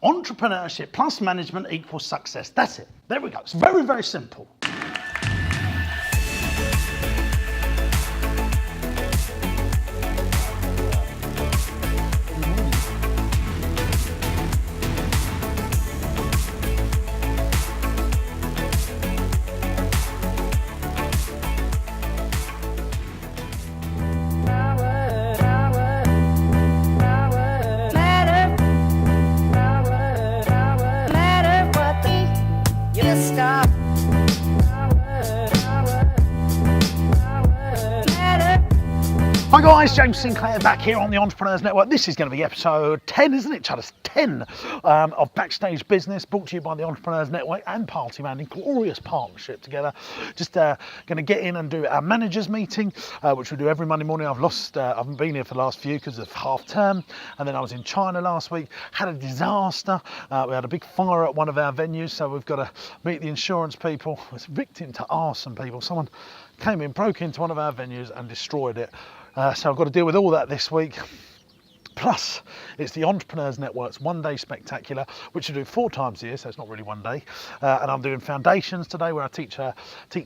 Entrepreneurship plus management equals success. That's it. There we go. It's very, very simple. Hi guys, James Sinclair back here on the Entrepreneurs Network. This is going to be episode 10, isn't it, Chudders? 10 of Backstage Business, brought to you by the Entrepreneurs Network and Party Man in glorious partnership together. Just going to get in and do our managers meeting, which we do every Monday morning. I haven't been here for the last few because of half term, and then I was in China last week, had a disaster. We had a big fire at one of our venues, so we've got to meet the insurance people. It's a victim to arson people. Someone came in, broke into one of our venues and destroyed it. So I've got to deal with all that this week. Plus, it's the Entrepreneurs Network's one-day spectacular, which I do 4 times a year, so it's not really one day. And I'm doing foundations today, where I teach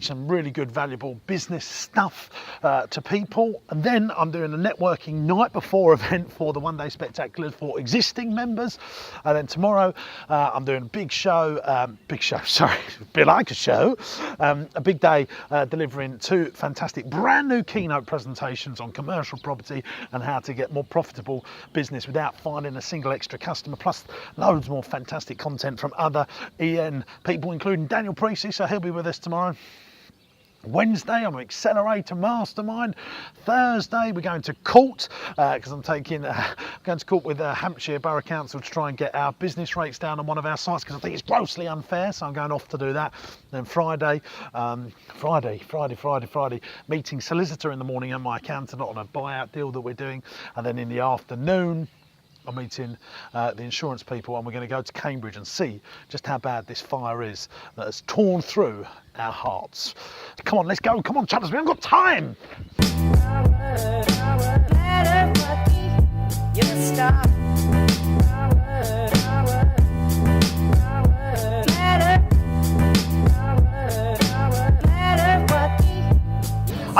some really good, valuable business stuff to people. And then I'm doing a networking night before event for the one-day spectacular for existing members. And then tomorrow, I'm doing a big show, a bit like a show, a big day delivering 2 fantastic brand new keynote presentations on commercial property and how to get more profitable business without finding a single extra customer, plus loads more fantastic content from other EN people, including Daniel Priestley, so he'll be with us tomorrow. Wednesday, I'm an accelerator mastermind. Thursday, we're going to court because I'm going to court with Hampshire Borough Council to try and get our business rates down on one of our sites, because I think it's grossly unfair. So I'm going off to do that. Then Friday, meeting solicitor in the morning and my accountant on a buyout deal that we're doing, and then in the afternoon, I'm meeting the insurance people, and we're going to go to Cambridge and see just how bad this fire is that has torn through our hearts. Come on, let's go. Come on, Chudders, we haven't got time.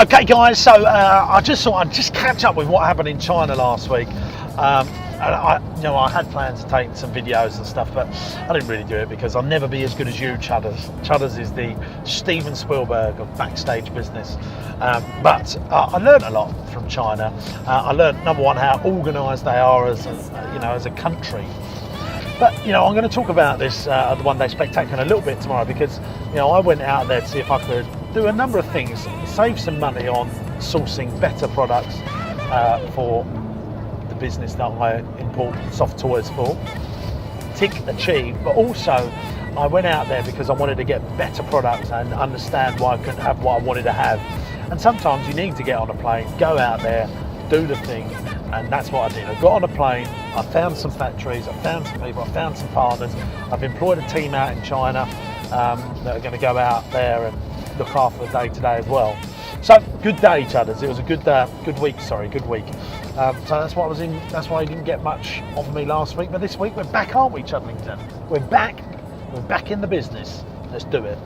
Okay, guys, so I just thought I'd just catch up with what happened in China last week. And I had plans to take some videos and stuff, but I didn't really do it because I'll never be as good as you, Chudders. Chudders is the Steven Spielberg of Backstage Business. But I learned a lot from China. I learned, number one, how organised they are as a country. But I'm going to talk about this at the One Day Spectacular a little bit tomorrow, because I went out there to see if I could do a number of things, save some money on sourcing better products for the business that I import soft toys for. Tick achieved, but also I went out there because I wanted to get better products and understand why I couldn't have what I wanted to have. And sometimes you need to get on a plane, go out there, do the thing, and that's what I did. I got on a plane, I found some factories, I found some people, I found some partners. I've employed a team out in China that are going to go out there and look after the day today as well. So good day, Chudders. It was a good week. So that's why that's why you didn't get much of me last week. But this week we're back, aren't we, Chuddlington? We're back in the business. Let's do it.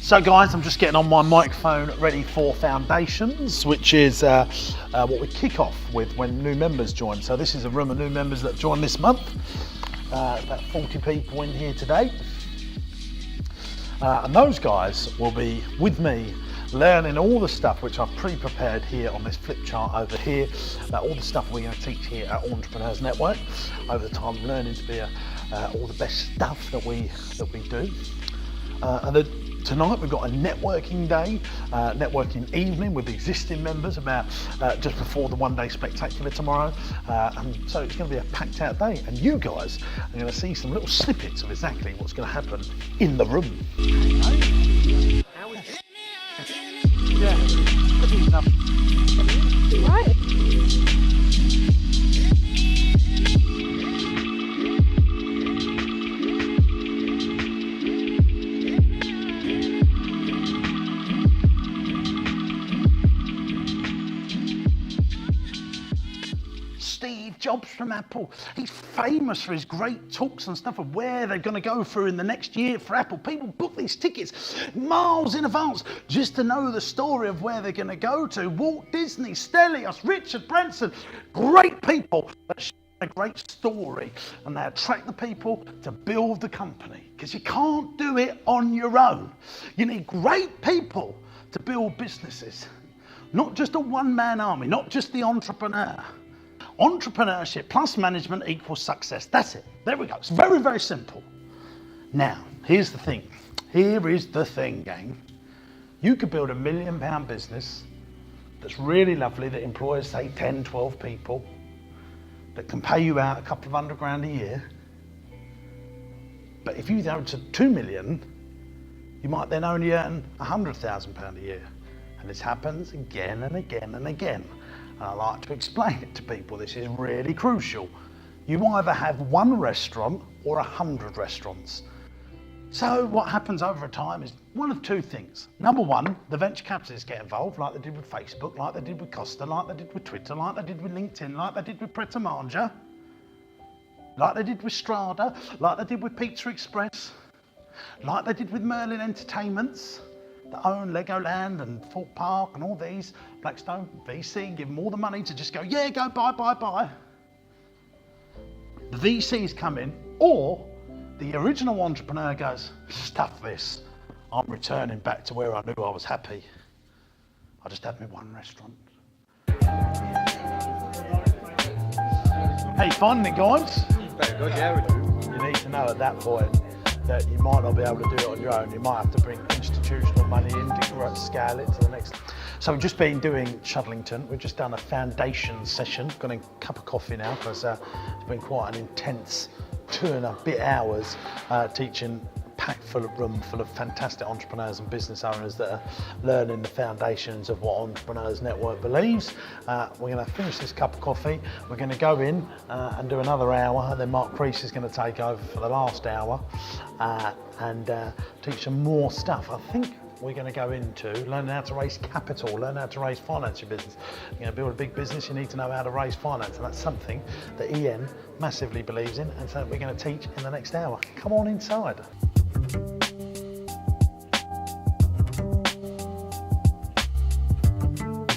So guys, I'm just getting on my microphone ready for Foundations, which is what we kick off with when new members join. So this is a room of new members that join this month. About 40 people in here today. And those guys will be with me learning all the stuff which I've pre-prepared here on this flip chart over here, about all the stuff we're going to teach here at Entrepreneurs Network over the time, learning to be all the best stuff that we do. Tonight we've got a networking day, networking evening with existing members about just before the one-day spectacular tomorrow. And so it's going to be a packed out day, and you guys are going to see some little snippets of exactly what's going to happen in the room. Right. Steve Jobs from Apple, he's famous for his great talks and stuff of where they're going to go through in the next year for Apple. People book these tickets miles in advance just to know the story of where they're going to go to. Walt Disney, Stelios, Richard Branson, great people that share a great story, and they attract the people to build the company, because you can't do it on your own. You need great people to build businesses, not just a one-man army, not just the entrepreneur. Entrepreneurship plus management equals success. That's it. There we go. It's very, very simple. Now, here's the thing. Here is the thing, gang. You could build £1 million business that's really lovely, that employs, say, 10, 12 people, that can pay you out a couple of £100,000 a year. But if you go to 2 million, you might then only earn £100,000 a year. And this happens again and again and again. And I like to explain it to people. This is really crucial. You either have one restaurant or 100 restaurants. So what happens over time is one of two things. Number one, the venture capitalists get involved, like they did with Facebook, like they did with Costa, like they did with Twitter, like they did with LinkedIn, like they did with Pret a Manger, like they did with Strada, like they did with Pizza Express, like they did with Merlin Entertainments, that own Legoland and Thorpe Park and all these. Blackstone, VC, give them all the money to just go, yeah, go buy, buy, buy. The VCs come in, or the original entrepreneur goes, stuff this, I'm returning back to where I knew I was happy. I just had me one restaurant. Hey, finding it, guys? Very good, yeah, we do. You need to know at that point that you might not be able to do it on your own. You might have to bring institutional money in to scale it to the next. So we've just been doing Shuttlington. We've just done a foundation session. Got a cup of coffee now, because it's been quite an intense 2.5 hours teaching a packed room full of fantastic entrepreneurs and business owners that are learning the foundations of what Entrepreneurs Network believes. We're going to finish this cup of coffee. We're going to go in and do another hour, and then Mark Crease is going to take over for the last hour and teach some more stuff. I think we're going to go into learning how to raise capital, learn how to raise finance your business. You're going to build a big business, you need to know how to raise finance, and that's something that Ian massively believes in, and so we're going to teach in the next hour. Come on inside.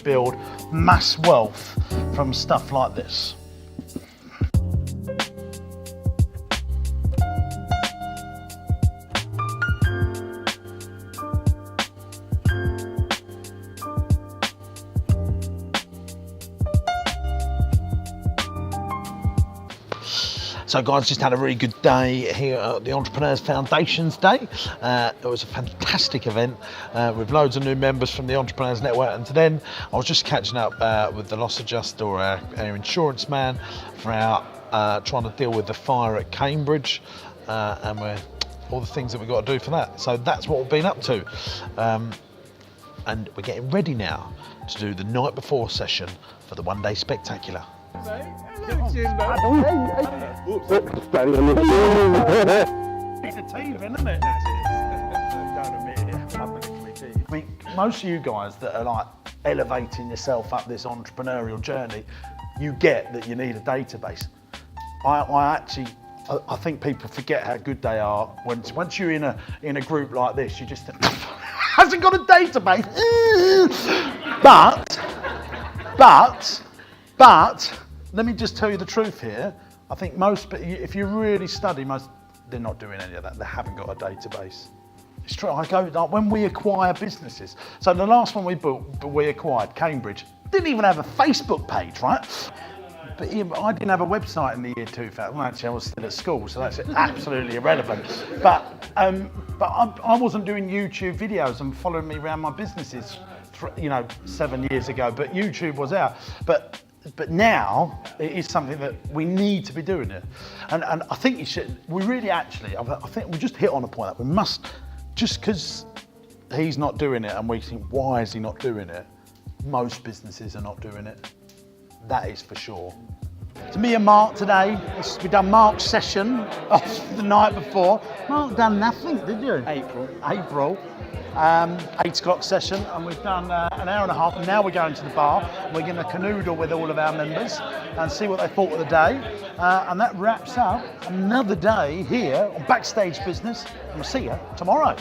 Build mass wealth from stuff like this. So guys, just had a really good day here at the Entrepreneurs Foundations Day. It was a fantastic event with loads of new members from the Entrepreneurs Network, and then I was just catching up with the loss adjuster, or our insurance man, for our trying to deal with the fire at Cambridge, and all the things that we've got to do for that. So that's what we've been up to. And we're getting ready now to do the night before session for the one-day spectacular. Hello, Jimbo. It's a team, isn't it? I mean, most of you guys that are like elevating yourself up this entrepreneurial journey, you get that you need a database. I think people forget how good they are once you're in a group like this. You just think, hasn't got a database. But let me just tell you the truth here. I think if you really study, they're not doing any of that. They haven't got a database. It's true. I go like when we acquire businesses. So the last one we acquired, Cambridge, didn't even have a Facebook page, right? But I didn't have a website in the year 2000. Well, actually, I was still at school, so that's absolutely irrelevant. But I wasn't doing YouTube videos and following me around my businesses, 7 years ago. But YouTube was out. But now it is something that we need to be doing it. And I think you should. We really actually. I think we just hit on a point that we must. Just because he's not doing it, and we think, why is he not doing it? Most businesses are not doing it. That is for sure. To me and Mark today, we've done Mark's session off the night before. Mark done nothing, did you? April. 8 o'clock session, and we've done an hour and a half, and now we're going to the bar. We're going to canoodle with all of our members and see what they thought of the day. And that wraps up another day here on Backstage Business. And we'll see you tomorrow.